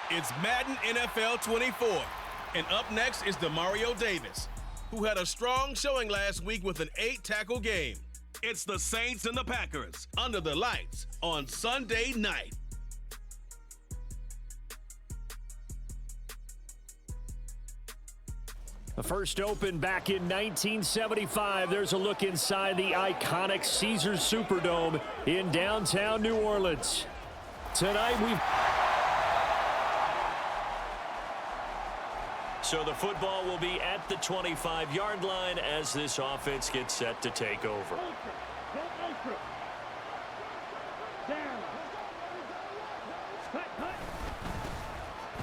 It's Madden NFL 24. And up next is Demario Davis, who had a strong showing last week with an 8-tackle game. It's the Saints and the Packers under the lights on Sunday night. The first opened back in 1975. There's a look inside the iconic Caesars Superdome in downtown New Orleans. Tonight So the football will be at the 25-yard line as this offense gets set to take over.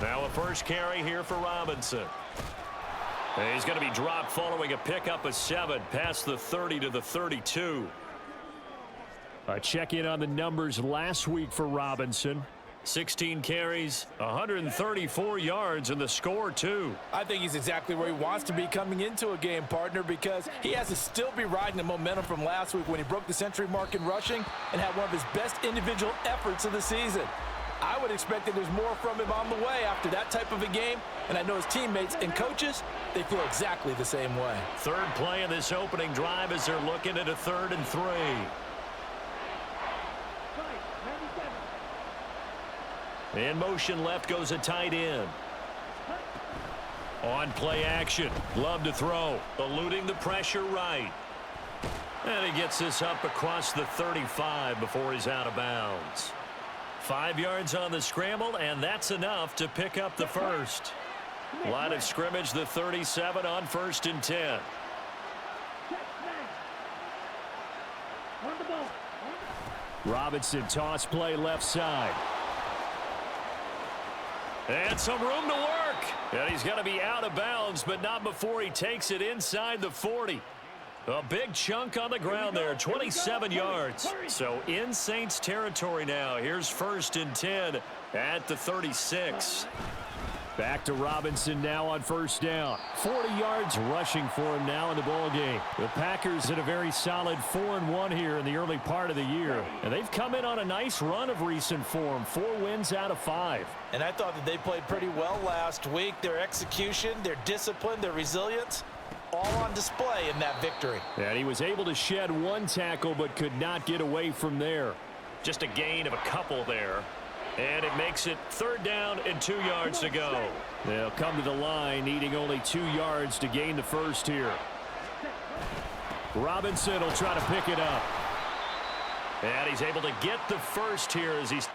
Now a first carry here for Robinson. He's going to be dropped following a pickup of 7 past the 30 to the 32. A check-in on the numbers last week for Robinson. 16 carries, 134 yards, and the score, too. I think he's exactly where he wants to be coming into a game, partner, because he has to still be riding the momentum from last week when he broke the century mark in rushing and had one of his best individual efforts of the season. I would expect that there's more from him on the way after that type of a game, and I know his teammates and coaches, they feel exactly the same way. Third play of this opening drive as they're looking at a 3rd and 3. In motion left goes a tight end. On play action. Love to throw. Eluding the pressure right. And he gets this up across the 35 before he's out of bounds. 5 yards on the scramble, and that's enough to pick up the first. Line of scrimmage, the 37 on 1st and 10. Robinson toss play left side. And some room to work. And he's going to be out of bounds, but not before he takes it inside the 40. A big chunk on the ground there, 27 yards. So in Saints territory now. Here's 1st and 10 at the 36. Back to Robinson now on 1st down. 40 yards rushing for him now in the ballgame. The Packers in a very solid 4-1 here in the early part of the year. And they've come in on a nice run of recent form. 4 wins out of 5. And I thought that they played pretty well last week. Their execution, their discipline, their resilience, all on display in that victory. And he was able to shed 1 tackle but could not get away from there. Just a gain of a couple there. And it makes it 3rd down and 2 yards to go. They'll come to the line needing only 2 yards to gain the first here. Robinson will try to pick it up. And he's able to get the first here as he's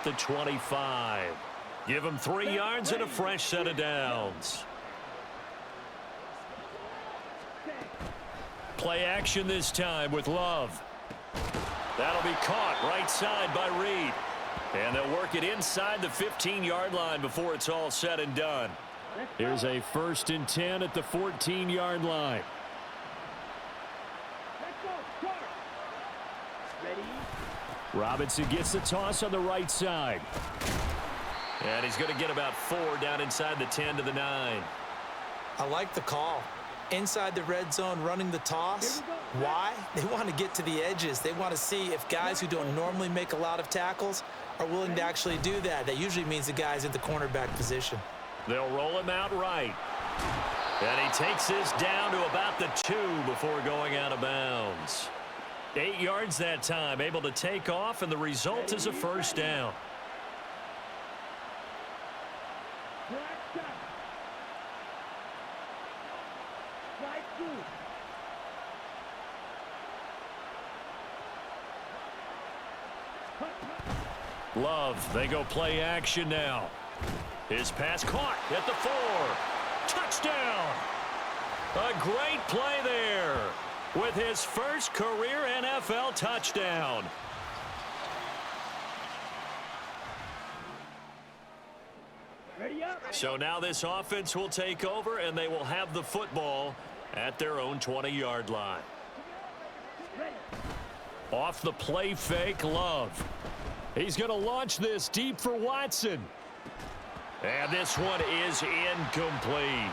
the 25. Give him 3 yards and a fresh set of downs. Play action this time with Love. That'll be caught right side by Reed. And they'll work it inside the 15-yard line before it's all said and done. Here's a 1st and 10 at the 14-yard line. Robinson gets the toss on the right side. And he's going to get about 4 down inside the 10 to the 9. I like the call. Inside the red zone running the toss. Why? They want to get to the edges. They want to see if guys who don't normally make a lot of tackles are willing to actually do that. That usually means the guy's in the cornerback position. They'll roll him out right. And he takes this down to about the 2 before going out of bounds. 8 yards that time, able to take off, and the result is a 1st down. Love, they go play action now. His pass caught at the 4. Touchdown! A great play there with his first career NFL touchdown. So now this offense will take over, and they will have the football at their own 20-yard line. Off the play fake, Love. He's going to launch this deep for Watson. And this one is incomplete.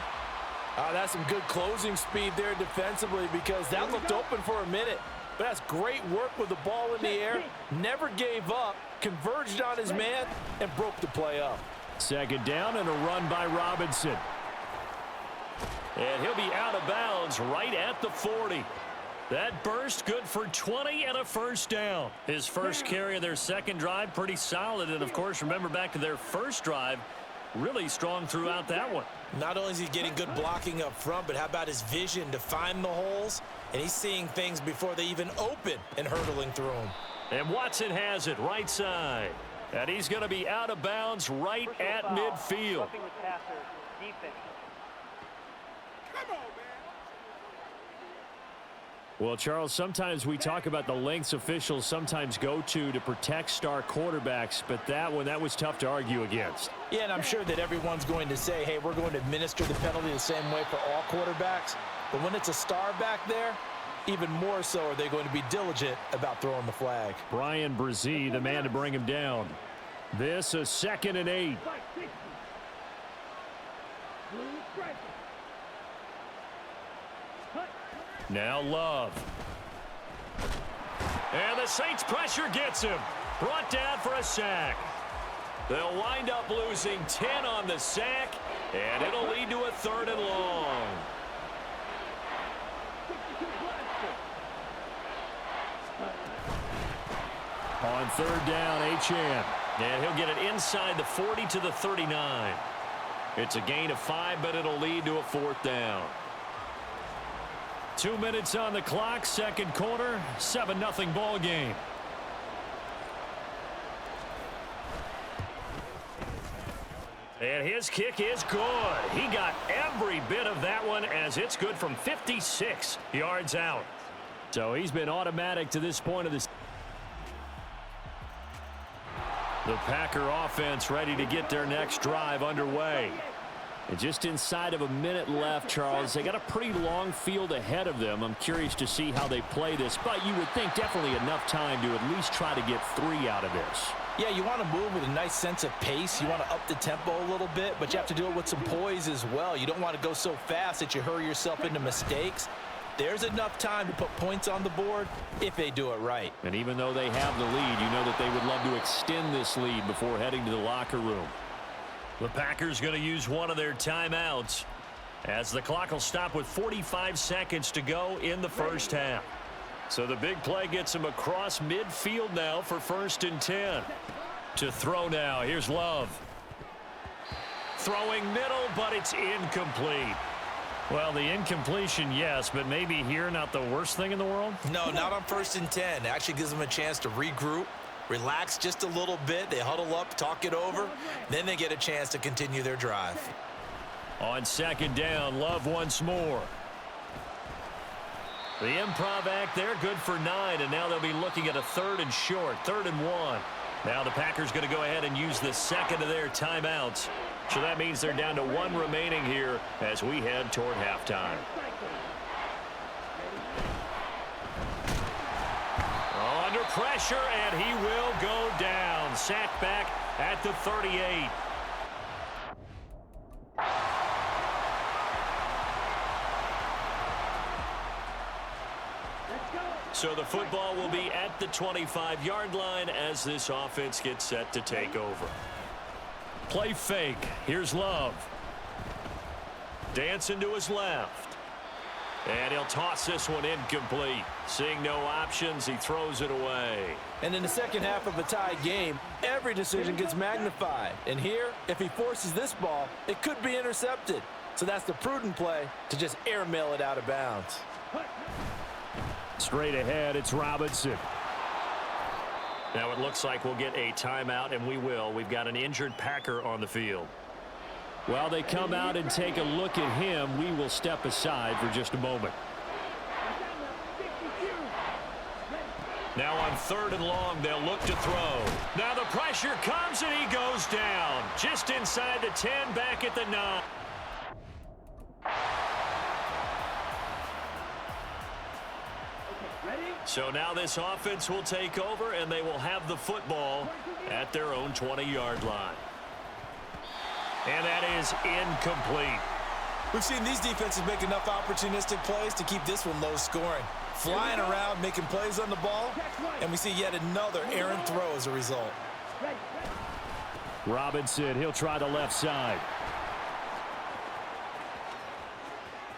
That's some good closing speed there defensively, because that looked open for a minute. But that's great work with the ball in the air. Never gave up, converged on his man, and broke the play up. 2nd down and a run by Robinson. And he'll be out of bounds right at the 40. That burst good for 20 and a 1st down. His first carry of their 2nd drive, pretty solid. And, of course, remember back to their 1st drive, really strong throughout that one. Not only is he getting good blocking up front, but how about his vision to find the holes? And he's seeing things before they even open and hurtling through them. And Watson has it right side. And he's going to be out of bounds right at midfield. Well, Charles, sometimes we talk about the lengths officials sometimes go to protect star quarterbacks, but that was tough to argue against. Yeah, and I'm sure that everyone's going to say, hey, we're going to administer the penalty the same way for all quarterbacks. But when it's a star back there, even more so are they going to be diligent about throwing the flag. Brian Brzee, the man to bring him down. This a 2nd and 8. Now Love. And the Saints pressure gets him. Brought down for a sack. They'll wind up losing 10 on the sack, and it'll lead to a 3rd and long. On 3rd down, Achane. And he'll get it inside the 40 to the 39. It's a gain of 5, but it'll lead to a 4th down. 2 minutes on the clock, 2nd quarter, 7-0 ball game. And his kick is good. He got every bit of that one, as it's good from 56 yards out. So he's been automatic to this point of this. The Packer offense ready to get their next drive underway. And just inside of a minute left, Charles, they got a pretty long field ahead of them. I'm curious to see how they play this, but you would think definitely enough time to at least try to get 3 out of this. Yeah, you want to move with a nice sense of pace. You want to up the tempo a little bit, but you have to do it with some poise as well. You don't want to go so fast that you hurry yourself into mistakes. There's enough time to put points on the board if they do it right. And even though they have the lead, you know that they would love to extend this lead before heading to the locker room. The Packers going to use one of their timeouts as the clock will stop with 45 seconds to go in the 1st half. So the big play gets him across midfield now for 1st and 10. To throw now, here's Love. Throwing middle, but it's incomplete. Well, the incompletion, yes, but maybe here not the worst thing in the world? No, not on 1st and 10. It actually gives them a chance to regroup, relax just a little bit. They huddle up, talk it over. Then they get a chance to continue their drive. On second down, Love once more. The improv act there, good for 9, and now they'll be looking at a 3rd and short, 3rd and 1. Now the Packers going to go ahead and use the second of their timeouts. So that means they're down to 1 remaining here as we head toward halftime. Under pressure, and he will go down. Sacked back at the 38. So the football will be at the 25-yard line as this offense gets set to take over. Play fake. Here's Love. Dancing to his left. And he'll toss this one incomplete. Seeing no options, he throws it away. And in the second half of a tied game, every decision gets magnified. And here, if he forces this ball, it could be intercepted. So that's the prudent play to just airmail it out of bounds. Straight ahead, it's Robinson. Now it looks like we'll get a timeout, and we will. We've got an injured Packer on the field. While they come out and take a look at him, we will step aside for just a moment. Now on 3rd and long, they'll look to throw. Now the pressure comes, and he goes down. Just inside the 10, back at the 9. So now this offense will take over, and they will have the football at their own 20-yard line. And that is incomplete. We've seen these defenses make enough opportunistic plays to keep this one low scoring. Flying around, making plays on the ball, and we see yet another errant throw as a result. Robinson, he'll try the left side.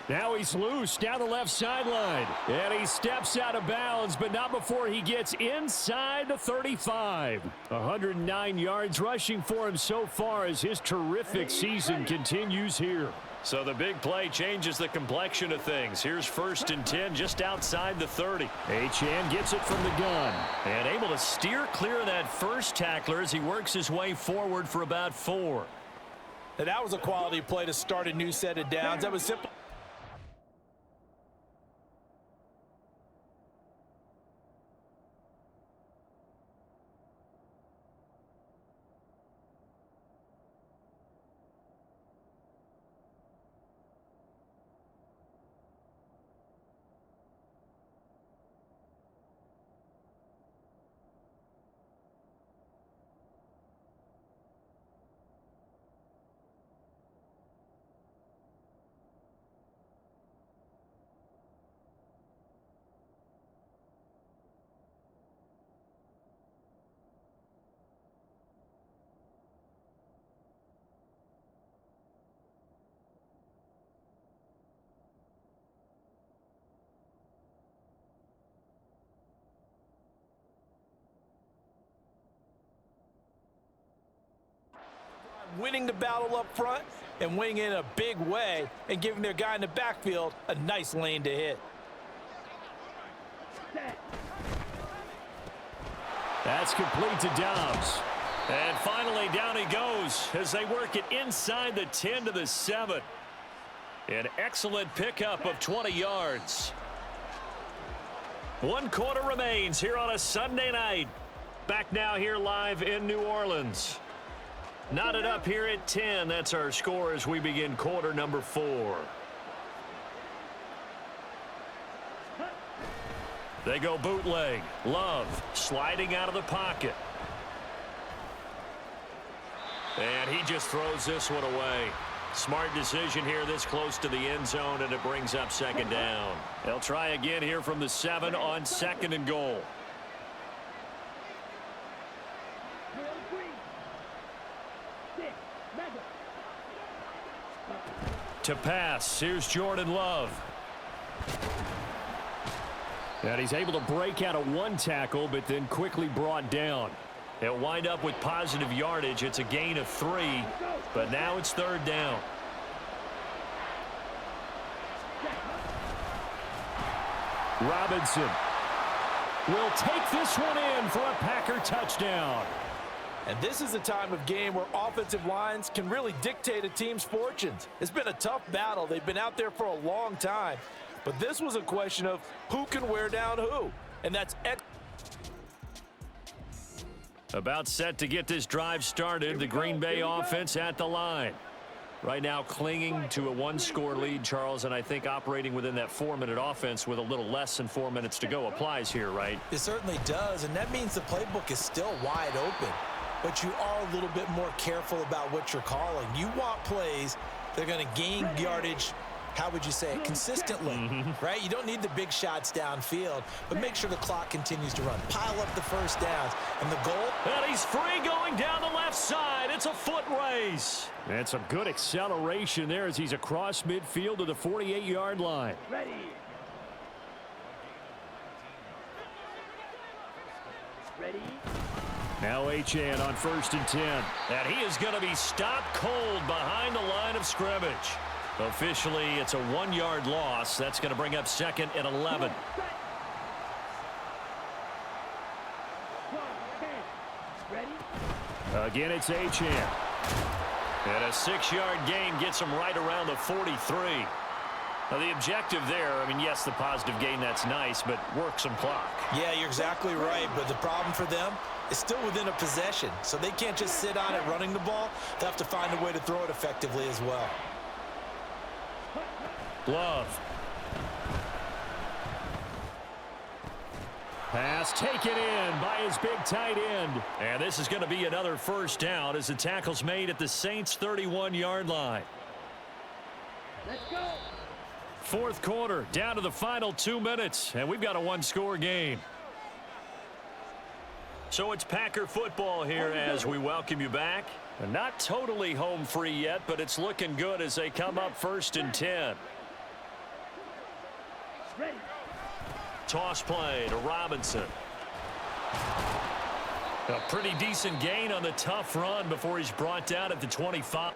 Now he's loose down the left sideline. And he steps out of bounds, but not before he gets inside the 35. 109 yards rushing for him so far as his terrific season continues here. So the big play changes the complexion of things. Here's 1st and 10 just outside the 30. Achane gets it from the gun. And able to steer clear of that first tackler as he works his way forward for about 4. Now that was a quality play to start a new set of downs. That was simple. Winning the battle up front and winning in a big way and giving their guy in the backfield a nice lane to hit. That's complete to Dobbs. And finally down he goes as they work it inside the 10 to the 7. An excellent pickup of 20 yards. 1 quarter remains here on a Sunday night. Back now here live in New Orleans. Knotted up here at 10. That's our score as we begin quarter number 4. They go bootleg. Love sliding out of the pocket. And he just throws this one away. Smart decision here this close to the end zone, and it brings up 2nd down. They'll try again here from the 7 on 2nd and goal. To pass, here's Jordan Love. And he's able to break out of 1 tackle, but then quickly brought down. They'll wind up with positive yardage. It's a gain of 3, but now it's 3rd down. Robinson. will take this one in for a Packer touchdown. And this is a time of game where offensive lines can really dictate a team's fortunes. It's been a tough battle. They've been out there for a long time. But this was a question of who can wear down who. And that's about set to get this drive started. The Green Bay offense at the line. Right now clinging to a one-score lead, Charles, and I think operating within that 4-minute offense with a little less than 4 minutes to go applies here, right? It certainly does, and that means the playbook is still wide open. But you are a little bit more careful about what you're calling. You want plays that are going to gain yardage, how would you say it, consistently, right? You don't need the big shots downfield, but make sure the clock continues to run. Pile up the first downs, and the goal? And he's free going down the left side. It's a foot race. And some good acceleration there as he's across midfield to the 48-yard line. Ready. Ready. Now Achane on 1st and 10. And he is going to be stopped cold behind the line of scrimmage. Officially, it's a 1-yard loss. That's going to bring up 2nd and 11. Again, it's Achane. And a 6-yard gain gets him right around the 43. Now, the objective there, I mean, yes, the positive gain, that's nice, but work some clock. Yeah, you're exactly right, but the problem for them is still within a possession, so they can't just sit on it running the ball. They have to find a way to throw it effectively as well. Love. Pass taken in by his big tight end. And this is going to be another first down as the tackle's made at the Saints' 31-yard line. Let's go. 4th quarter, down to the final 2 minutes, and we've got a 1-score game. So it's Packer football here as we welcome you back. And not totally home free yet, but it's looking good as they come up 1st and 10. Ready. Toss play to Robinson. A pretty decent gain on the tough run before he's brought down at the 25.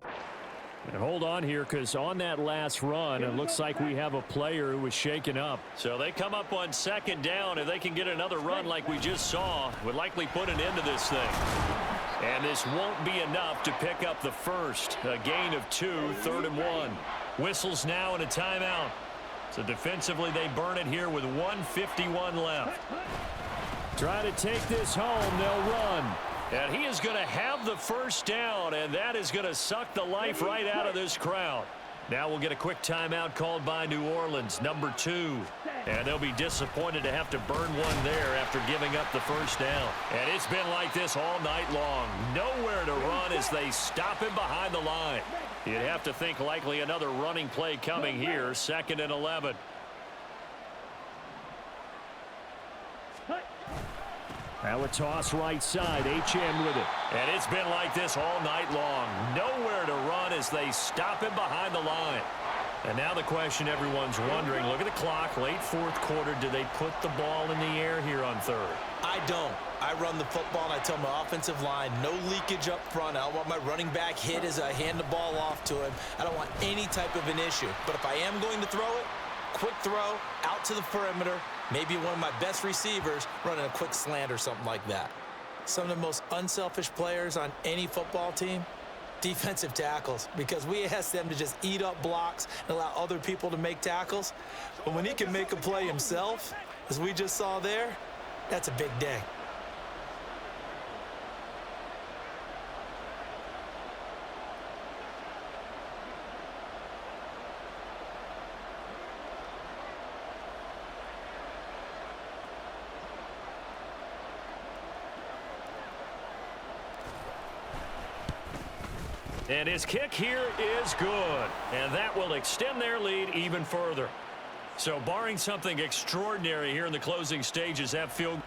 And hold on here, because on that last run, it looks like we have a player who was shaken up. So they come up on second down. If they can get another run like we just saw, would likely put an end to this thing. And this won't be enough to pick up the first. A gain of 2, 3rd and 1. Whistles now and a timeout. So defensively, they burn it here with 1:51 left. Try to take this home. They'll run. And he is going to have the first down, and that is going to suck the life right out of this crowd. Now we'll get a quick timeout called by New Orleans, number 2. And they'll be disappointed to have to burn one there after giving up the first down. And it's been like this all night long. Nowhere to run as they stop him behind the line. You'd have to think likely another running play coming here, 2nd and 11. Now a toss right side, HM with it. And it's been like this all night long. Nowhere to run as they stop him behind the line. And now the question everyone's wondering, look at the clock, late 4th quarter, do they put the ball in the air here on 3rd? I don't. I run the football, and I tell my offensive line, no leakage up front. I don't want my running back hit as I hand the ball off to him. I don't want any type of an issue. But if I am going to throw it, quick throw, out to the perimeter, maybe one of my best receivers running a quick slant or something like that. Some of the most unselfish players on any football team, defensive tackles, because we ask them to just eat up blocks and allow other people to make tackles. But when he can make a play himself, as we just saw there, that's a big day. And his kick here is good. And that will extend their lead even further. So barring something extraordinary here in the closing stages, that field.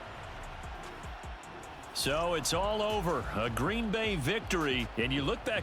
So it's all over. A Green Bay victory. And you look back